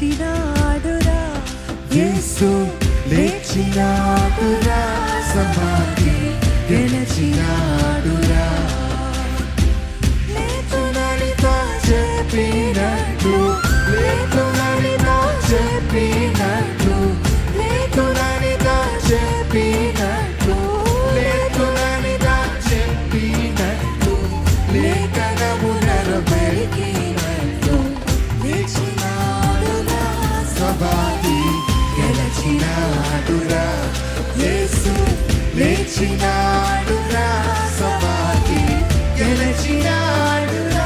లేచినాడురా, యేసు లేచినాడురా, సమాధి గెలిచినాడురా. లేచుననితో చెప్పినట్లు, లేచుననితో చెప్పినట్లు, లేచుననితో చెప్పినట్లు, లేచుననితో చెప్పినట్లు, లేఖనము నెరవేరినట్లు. లేచినాడురా, సమాధి గెలిచినాడురా, యేసు లేచినాడురా, సమాధి గెలిచినాడురా.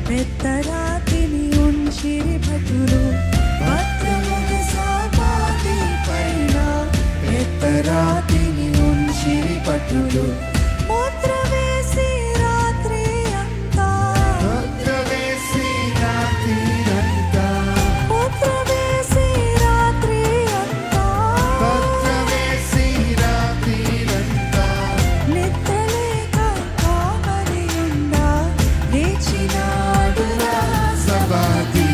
పెద్దరాతిని ఉంచిరి భటులు, భద్రముగ సమాధి పైన పెద్దరాతిని ఉంచిరి భటులు. ముద్ర వేసి రాత్రి అంతా, ముద్ర వేసి రాత్రి అంతా, ముద్ర వేసి రాత్రి అంతా, ముద్ర వేసి రాత్రి అంతా, నిద్రలేక కామని ఉండా లేచినాడురా, సమాధి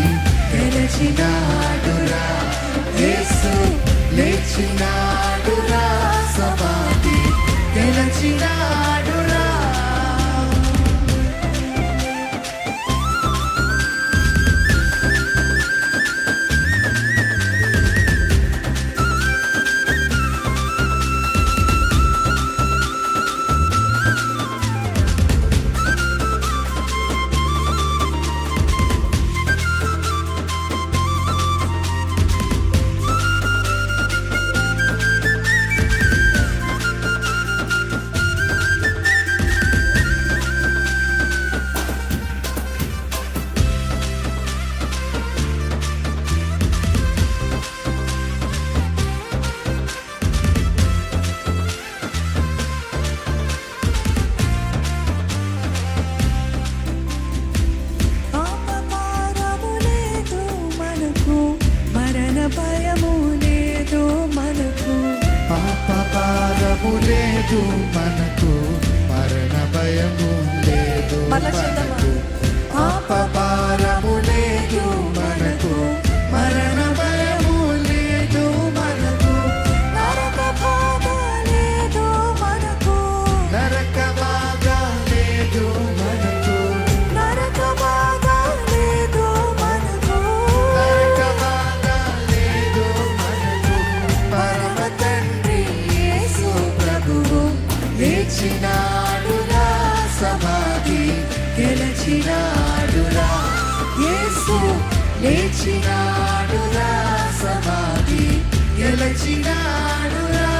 గెలిచినాడురా, యేసు లేచినాడురా, సమాధి గెలిచినాడురా. భయము లేదు మనకు, పాపభారము లేదు మనకు, మరణ భయము లేదు మనకు, పాపభారము లేదు మనకు, మరణ భయము లేదు మనకు, నరక బాధ లేదు మనకు, నరక బాధ లేదు మనకు, నరక బాధ లేదు మనకు, నరక బాధ లేదు మనకు. పరమ తండ్రి యేసు ప్రభువు లేచినాడురా, సమాధి గెలిచినాడురా, యేసు లేచినాడురా, సమాధి గెలిచినాడురా.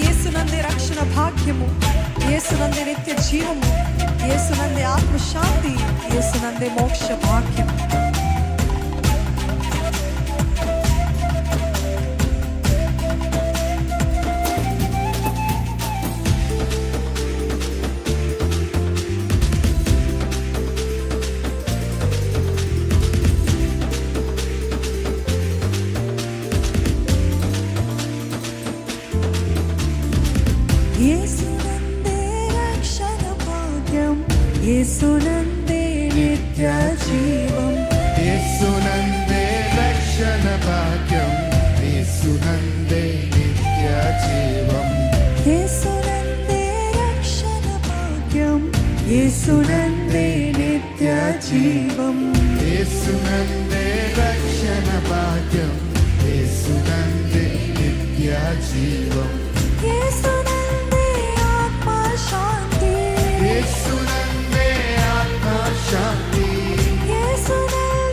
యేసునందే రక్షణ భాగ్యము, యేసునందే నిత్య జీవము, యేసునందే ఆత్మశాంతి, యేసునందే మోక్ష భాగ్యం. యేసునందే రక్షణ భాగ్యం, యేసునందే నిత్య జీవం, యేసునందే రక్షణ భాగ్యం, యేసునందే నిత్య జీవం, యేసునందే రక్షణ భాగ్యం, యేసునందే నిత్య జీవం, యేసునందే రక్షణ భాగ్యం, యేసునందే నిత్య జీవం, యేసునందే ఆత్మ శాంతి, యేసునందే ఆత్మ శాంతి, యేసునందే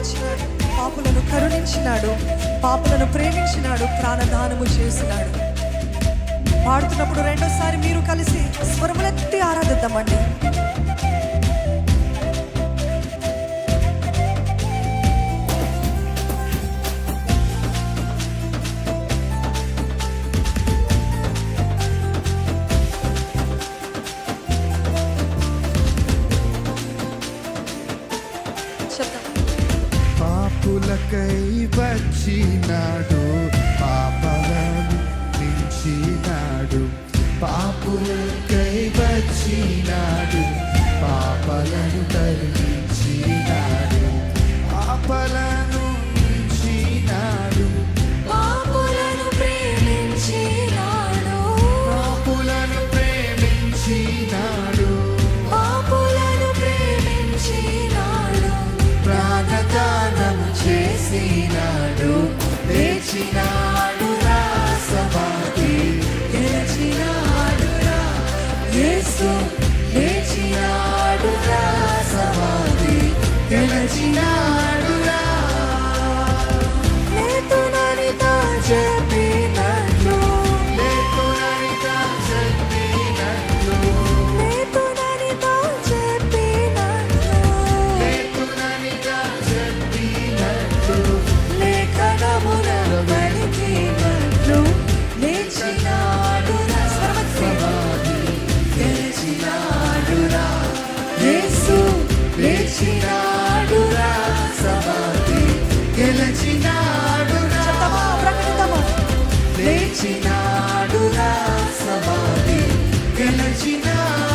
ఇచ్చినాడు, పాపులను కరుణించినాడు, పాపులను ప్రేమించినాడు, ప్రాణదానము చేసినాడు. పాడుతున్నప్పుడు రెండోసారి మీరు కలిసి స్వరములెత్తి ఆరాధిద్దామండి. పాపులకై వచ్చినాడు, పాపలను మించినాడు. పాపులకై వచ్చినాడు, పాపలను తరిమించినాడు. పాపలను మించినాడు, పాపులను ప్రేమించినాడు, పాపులను ప్రేమించినాడు. పాపులను ప్రేమించినాడు, ప్రాణదానము చేసినాడు. లేచినాడు రా సమాధి, గెలిచినాడు రా యేసు, లేచినాడు రా సమాధి, గెలిచినాడు రా. లేతునని తా చెప్పినట్లు, లేకునని తా చెప్పినట్లు, లేతునని తా చెప్పినట్లు, లేకునని తా చెప్పినట్లు. లేఖనమున పలికినట్లు, లేచినాడు రా సమాధి, గెలిచినాడు రా యేసు, లేచినాడు రా సమాధి, గెలిచినాడు రా. చెప్తామా, ప్రకటిద్దామా? లేచినాడు రా సమాధి, గెలిచినాడు.